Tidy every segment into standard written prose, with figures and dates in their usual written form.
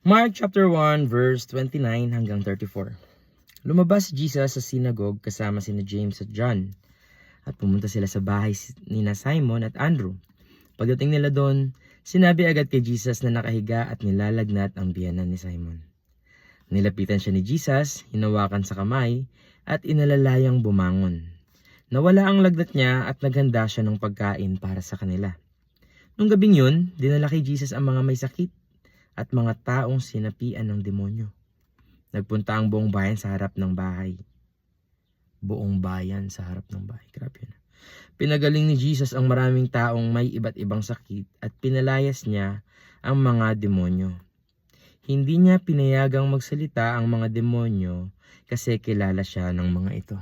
Mark chapter 1 verse 29 hanggang 34. Lumabas si Jesus sa synagogue kasama sina James at John at pumunta sila sa bahay nina Simon at Andrew. Pagdating nila doon, sinabi agad kay Jesus na nakahiga at nilalagnat ang biyenan ni Simon. Nilapitan siya ni Jesus, hinawakan sa kamay at inalalayang bumangon. Nawala ang lagnat niya at naghanda siya ng pagkain para sa kanila. Nung gabing yun, dinala kay Jesus ang mga may sakit at mga taong sinapian ng demonyo. Nagpunta ang buong bayan sa harap ng bahay. Buong bayan sa harap ng bahay. Grabe yun. Pinagaling ni Jesus ang maraming taong may iba't ibang sakit at pinalayas niya ang mga demonyo. Hindi niya pinayagang magsalita ang mga demonyo kasi kilala siya ng mga ito.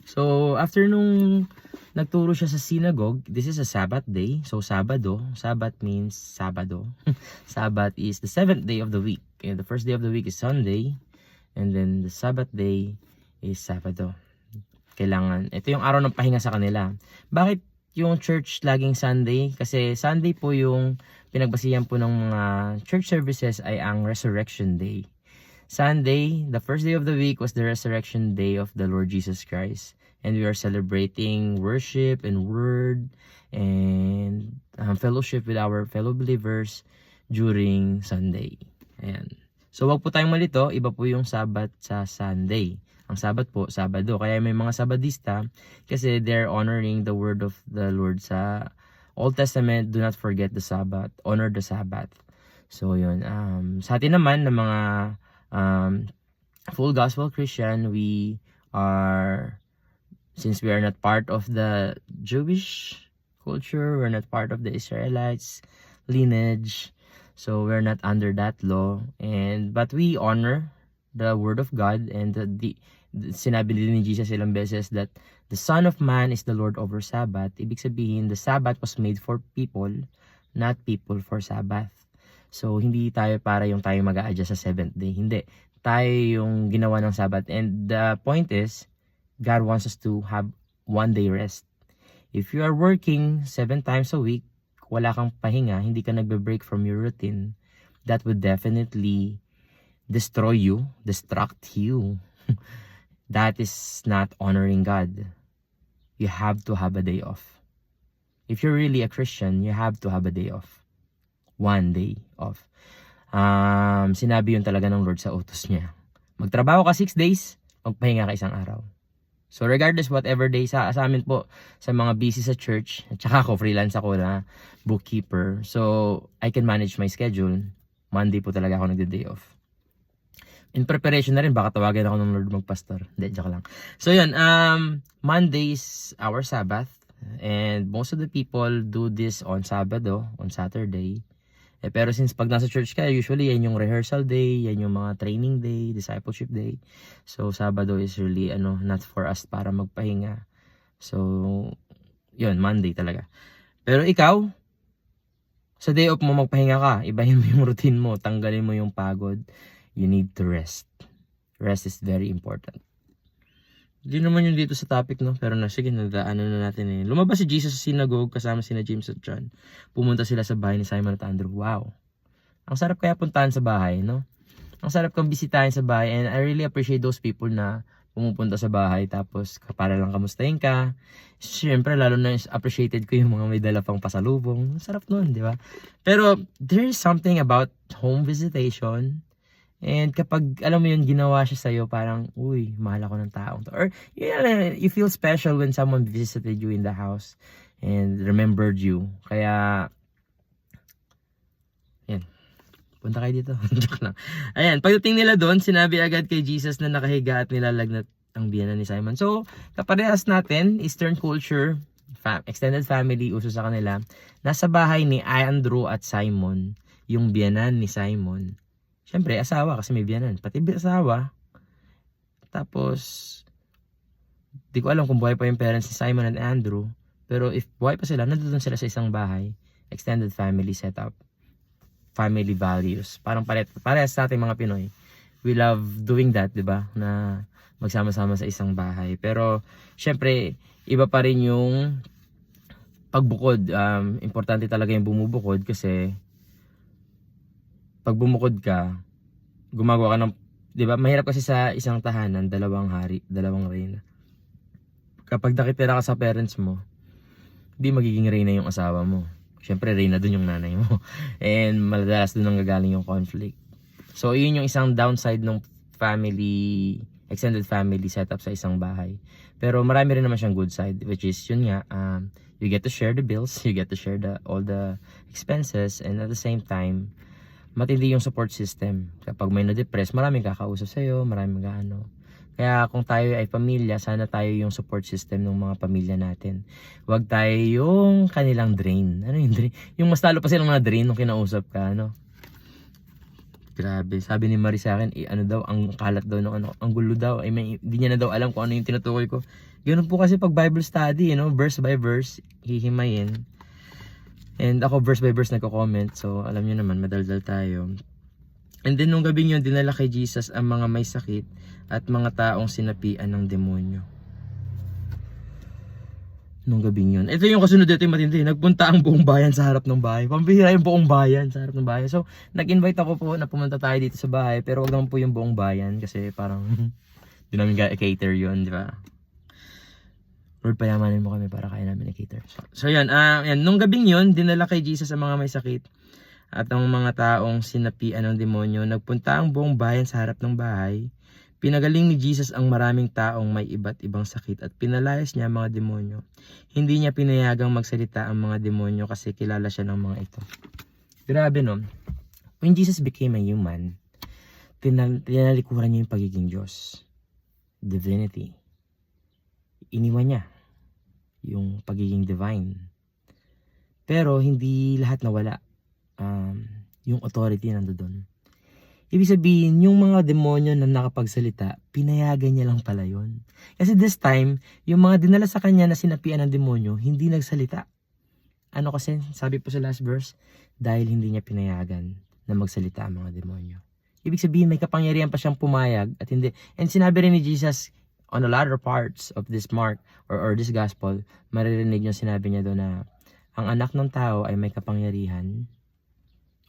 So, after nung nagturo siya sa synagogue, this is a Sabbath day. So, Sabado. Sabbath means Sabado. Sabbath is the 7th day of the week. And the first day of the week is Sunday. And then the Sabbath day is Sabado. Ito yung araw ng pahinga sa kanila. Bakit yung church laging Sunday? Kasi Sunday po yung pinagbasihan po ng mga church services ay ang Resurrection Day. Sunday, the first day of the week, was the resurrection day of the Lord Jesus Christ. And we are celebrating worship and word and fellowship with our fellow believers during Sunday. Ayan. So, wag po tayong malito. Iba po yung Sabat sa Sunday. Ang Sabat po, Sabado. Kaya may mga Sabadista kasi they're honoring the word of the Lord sa Old Testament. Do not forget the Sabbath. Honor the Sabbath. So, yun. Sa atin naman, ng mga full gospel Christian, we are, since we are not part of the Jewish culture, we're not part of the Israelites lineage, so we're not under that law, but we honor the word of God, and sinabi din ni Jesus ilang beses that the Son of Man is the Lord over Sabbath. Ibig sabihin, the Sabbath was made for people, not people for Sabbath. So, hindi tayo para yung tayo mag-a-adjust sa 7th day. Hindi. Tayo yung ginawa ng Sabbath. And the point is, God wants us to have one day rest. If you are working 7 times a week, wala kang pahinga, hindi ka nagbe-break from your routine, that would definitely destroy you, distract you. That is not honoring God. You have to have a day off. If you're really a Christian, you have to have a day off. One day off. Sinabi yun talaga ng Lord sa utos niya. Magtrabaho ka 6 days, magpahinga ka 1 araw. So regardless whatever day sa amin po, sa mga busy sa church, at saka ako freelance ako na bookkeeper. So I can manage my schedule. Monday po talaga ako nagde-day off. In preparation na rin, baka tawagan ako ng Lord magpastor. Hindi, joke lang. So yun, Monday is our Sabbath. And most of the people do this on Sabado, on Saturday. Pero since pag nasa church ka, usually yan yung rehearsal day, yan yung mga training day, discipleship day. So, Sabado is really, not for us para magpahinga. So, yun, Monday talaga. Pero ikaw, sa day off mo magpahinga ka, ibahin mo yung routine mo, tanggalin mo yung pagod. You need to rest. Rest is very important. Hindi naman yung dito sa topic, no? Pero sige, nadaanan na natin eh. Lumabas si Jesus sa synagogue kasama sina James at John. Pumunta sila sa bahay ni Simon at Andrew. Wow. Ang sarap kaya puntahan sa bahay, no? Ang sarap kang bisitahin sa bahay. And I really appreciate those people na pumupunta sa bahay tapos para lang kamustahin ka. Siyempre, lalo na appreciated ko yung mga may dala pang pasalubong. Sarap nun, di ba? Pero there is something about home visitation. And kapag, alam mo yun, ginawa siya sa'yo, parang, uy, mahal ako ng taong to. Or, you feel special when someone visited you in the house and remembered you. Kaya, yan. Punta kayo dito. Joke lang. Ayan, pagdating nila doon, sinabi agad kay Jesus na nakahiga at nilalagnat ang biyenan ni Simon. So, kaparehas natin, Eastern culture, extended family, uso sa kanila. Nasa bahay ni Andrew at Simon, yung biyenan ni Simon. Siyempre, asawa kasi may biyanan. Pati asawa. Tapos, di ko alam kung buhay pa yung parents ni Simon and Andrew. Pero if buhay pa sila, nandun sila sa isang bahay. Extended family setup. Family values. Parang parehas sa ating mga Pinoy. We love doing that, di ba? Na magsama-sama sa isang bahay. Pero, siyempre, iba pa rin yung pagbukod, importante talaga yung bumubukod kasi pag bumukod ka, gumagawa ka ng, di ba, mahirap kasi sa isang tahanan, dalawang hari, dalawang reyna. Kapag nakitira ka sa parents mo, di magiging reyna yung asawa mo. Siyempre, reyna dun yung nanay mo. And madalas dun ang gagaling yung conflict. So, yun yung isang downside ng family, extended family setup sa isang bahay. Pero marami rin naman siyang good side, which is, yun nga, you get to share the bills, you get to share all the expenses, and at the same time, matindi yung support system. Kapag may na-depress, maraming kakausap sa'yo, maraming gaano. Kaya kung tayo ay pamilya, sana tayo yung support system ng mga pamilya natin. Huwag tayo yung kanilang drain. Ano yung drain? Yung mas talo pa silang mga drain nung kinausap ka, ano? Grabe. Sabi ni Marie sa akin, ano daw, ang kalat daw, ang gulo daw. Hindi niya na daw alam kung ano yung tinutukoy ko. Ganun po kasi pag Bible study, verse by verse, hihimayin. And ako verse by verse nagko-comment. So, alam niyo naman, madaldal tayo. And then, nung gabing yun, dinala kay Jesus ang mga may sakit at mga taong sinapian ng demonyo. Nung gabing yun. Ito yung kasunod dito yung matindi. Nagpunta ang buong bayan sa harap ng bahay. Pambihira yung buong bayan sa harap ng bahay. So, nag-invite ako po na pumunta tayo dito sa bahay. Pero wag naman po yung buong bayan. Kasi parang, di namin cater yun, di ba? Lord, payamanin mo kami para kaya namin i-cater. So yan, nung gabing yun, dinala kay Jesus ang mga may sakit at ang mga taong sinapian ng demonyo. Nagpunta ang buong bayan sa harap ng bahay. Pinagaling ni Jesus ang maraming taong may iba't ibang sakit at pinalayas niya ang mga demonyo. Hindi niya pinayagang magsalita ang mga demonyo kasi kilala siya ng mga ito. Grabe no? When Jesus became a human, tinalikuran niya yung pagiging Diyos. Divinity. Iniwan niya yung pagiging divine. Pero hindi lahat nawala. Yung authority nandoon. Ibig sabihin, yung mga demonyo na nakapagsalita, pinayagan niya lang pala yun. Kasi this time, yung mga dinala sa kanya na sinapian ng demonyo, hindi nagsalita. Ano kasi, sabi po sa last verse, dahil hindi niya pinayagan na magsalita ang mga demonyo. Ibig sabihin, may kapangyarihan pa siyang pumayag at hindi. And sinabi rin ni Jesus, on the latter parts of this Mark or this gospel, maririnig yung sinabi niya doon na ang anak ng tao ay may kapangyarihan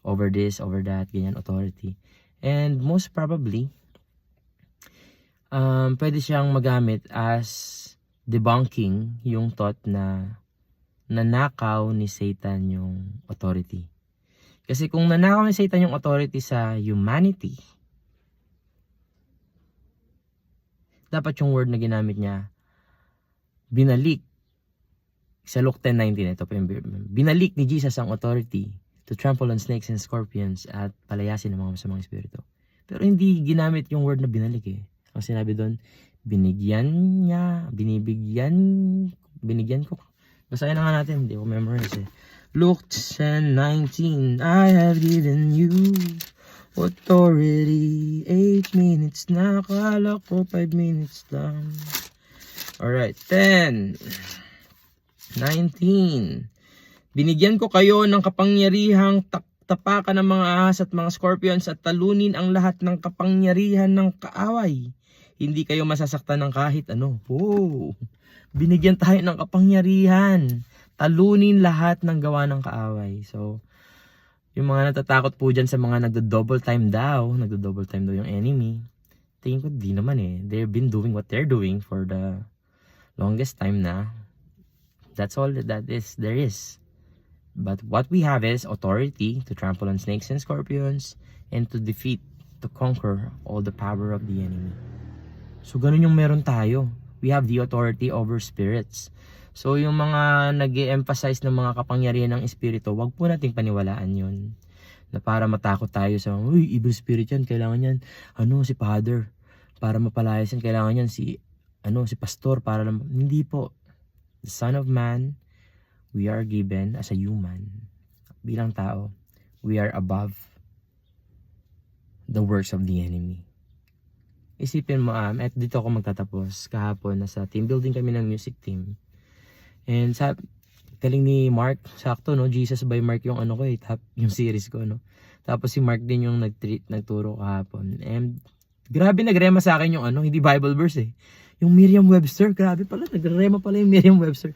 over this, over that, ganyan, authority. And most probably, pwede siyang magamit as debunking yung thought na nanakaw ni Satan yung authority. Kasi kung nanakaw ni Satan yung authority sa humanity, dapat yung word na ginamit niya, binalik. Sa Luke 10:19, ito pa yung binalik ni Jesus ang authority to trample on snakes and scorpions at palayasin ng mga masamang espiritu. Pero hindi ginamit yung word na binalik eh. Ang sinabi doon, binigyan ko. Basahin na nga natin, hindi ko memorize eh. Luke 10:19, I have given you authority. 8 minutes na, akala ko 5 minutes lang. Alright, 10:19. Binigyan ko kayo ng kapangyarihang tapakan ng mga ahas at mga scorpions at talunin ang lahat ng kapangyarihan ng kaaway. Hindi kayo masasaktan ng kahit ano. Oh, binigyan tayo ng kapangyarihan. Talunin lahat ng gawa ng kaaway. So, yung mga natatakot po dyan sa mga nagdo-double time daw yung enemy. Tingin ko di naman eh. They've been doing what they're doing for the longest time na. That's all that there is. But what we have is authority to trample on snakes and scorpions and to defeat, to conquer all the power of the enemy. So ganun yung meron tayo. We have the authority over spirits. So yung mga nag-e-emphasize ng mga kapangyarihan ng espiritu, wag po nating paniwalaan yun. Na para matakot tayo sa, uy, evil spirit yan, kailangan yan, si father. Para mapalayas yan, kailangan yan si pastor, para lang, hindi po. The Son of Man, we are given as a human, bilang tao, we are above the works of the enemy. Isipin mo, at dito ako magtatapos. Kahapon, nasa team building kami ng music team. And sa galing ni Mark, sakto, no? Jesus by Mark yung yung series ko, no? Tapos si Mark din yung nagturo kahapon. And grabe nagrema sa akin yung hindi Bible verse eh. Yung Merriam-Webster, grabe pala, nagrema pala yung Merriam-Webster.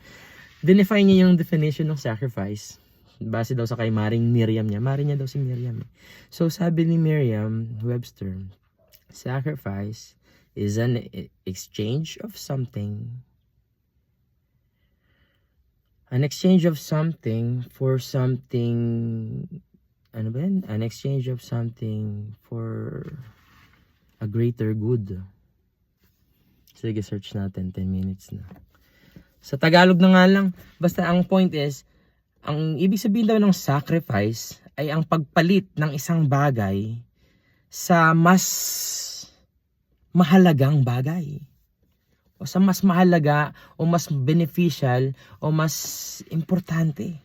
dinefine niya yung definition ng sacrifice. Base daw sa kay Maring Miriam niya. Mari niya daw si Miriam. So, sabi ni Miriam Webster, sacrifice is an exchange of something. An exchange of something for something. Ano ba yan? An exchange of something for a greater good. Sige, search natin. 10 minutes na. Sa Tagalog na nga lang. Basta ang point is, ang ibig sabihin daw ng sacrifice ay ang pagpalit ng isang bagay sa mas mahalagang bagay. O sa mas mahalaga o mas beneficial o mas importante.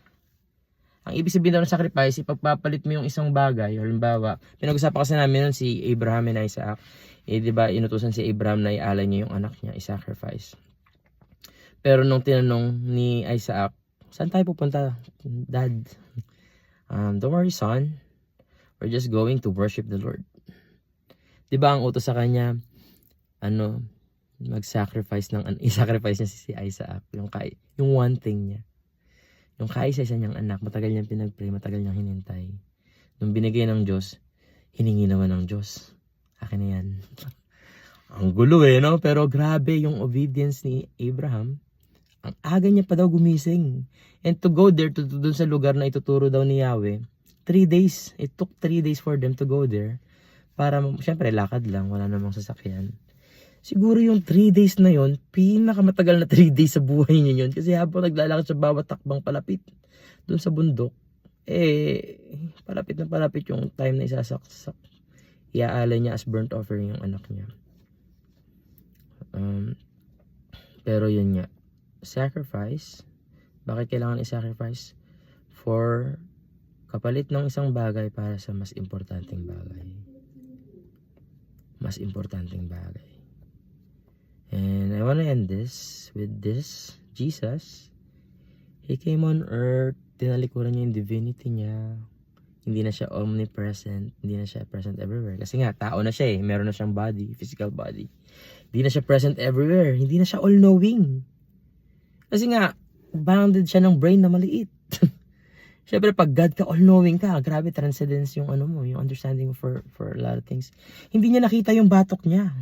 Ang ibig sabihin daw ng sacrifice, ipagpapalit mo yung isang bagay. Halimbawa, pinag-usapan kasi namin nun si Abraham and Isaac. Di ba, inutusan si Abraham na ialay niya yung anak niya, i-sacrifice. Pero nung tinanong ni Isaac, saan tayo pupunta, Dad? Don't worry, son. We're just going to worship the Lord. Di ba ang utos sa kanya, mag-sacrifice i-sacrifice niya si Isaac, yung one thing niya. Yung kaisa-isa niyang anak, matagal niyang pinag-pray, matagal niyang hinintay. Nung binigay ng Diyos, hiningi naman ng Diyos. Akin na yan. Ang gulo no? Pero grabe yung obedience ni Abraham. Ang aga niya pa daw gumising. And to go there, dun sa lugar na ituturo daw ni Yahweh, 3 days. It took 3 days for them to go there. Para, syempre, lakad lang. Wala namang sasakyan. Siguro yung 3 days na yon, pinakamatagal na 3 days sa buhay niya yun. Kasi habang naglalakad sa bawat takbang palapit dun sa bundok, palapit na palapit yung time na isasaksak. Iaalay niya as burnt offering yung anak niya. Pero yun nga. Sacrifice. Bakit kailangan i-sacrifice? For kapalit ng isang bagay para sa mas importanteng bagay. Mas importanteng bagay. And I want to end this with this. Jesus, He came on earth. Tinalikuran niya yung divinity niya. Hindi na siya omnipresent. Hindi na siya present everywhere. Kasi nga, tao na siya Meron na siyang body, physical body. Hindi na siya present everywhere. Hindi na siya all-knowing. Kasi nga, bounded siya ng brain na maliit. Siyempre, pag God ka, all-knowing ka, grabe, transcendence yung yung understanding for a lot of things. Hindi niya nakita yung batok niya.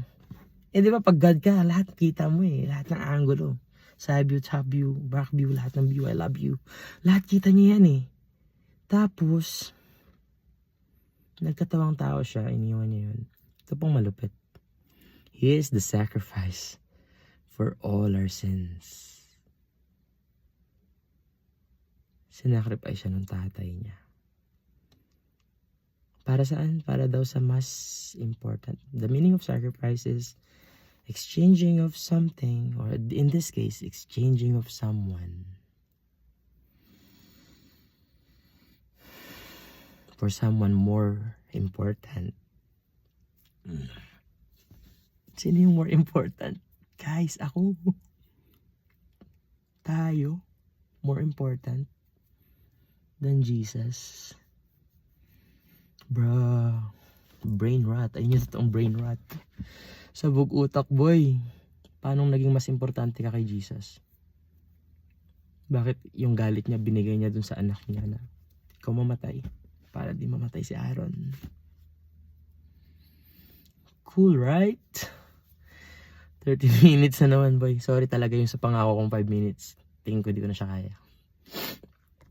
Di ba, pag God ka, lahat kita mo lahat ng angulo. Side view, top view, back view, lahat ng view, I love you. Lahat kita niya yan Tapos, nagkatawang tao siya, iniwan niya yun. Ito pong malupit. He is the sacrifice for all our sins. Sinacrifice siya ng tatay niya. Para saan? Para daw sa mas important. The meaning of sacrifice is exchanging of something, or in this case, exchanging of someone for someone more important. Sino yung more important? Guys, ako. Tayo. More important than Jesus. Bruh. Brain rot. Ayun yung totoong brain rot. Sabog utak, boy. Paano naging mas importante ka kay Jesus? Bakit yung galit niya binigay niya dun sa anak niya na ikaw mamatay para di mamatay si Aaron? Cool, right? 30 minutes na naman, boy. Sorry talaga yung sa pangako kong 5 minutes. Tingin ko di ko na siya kaya.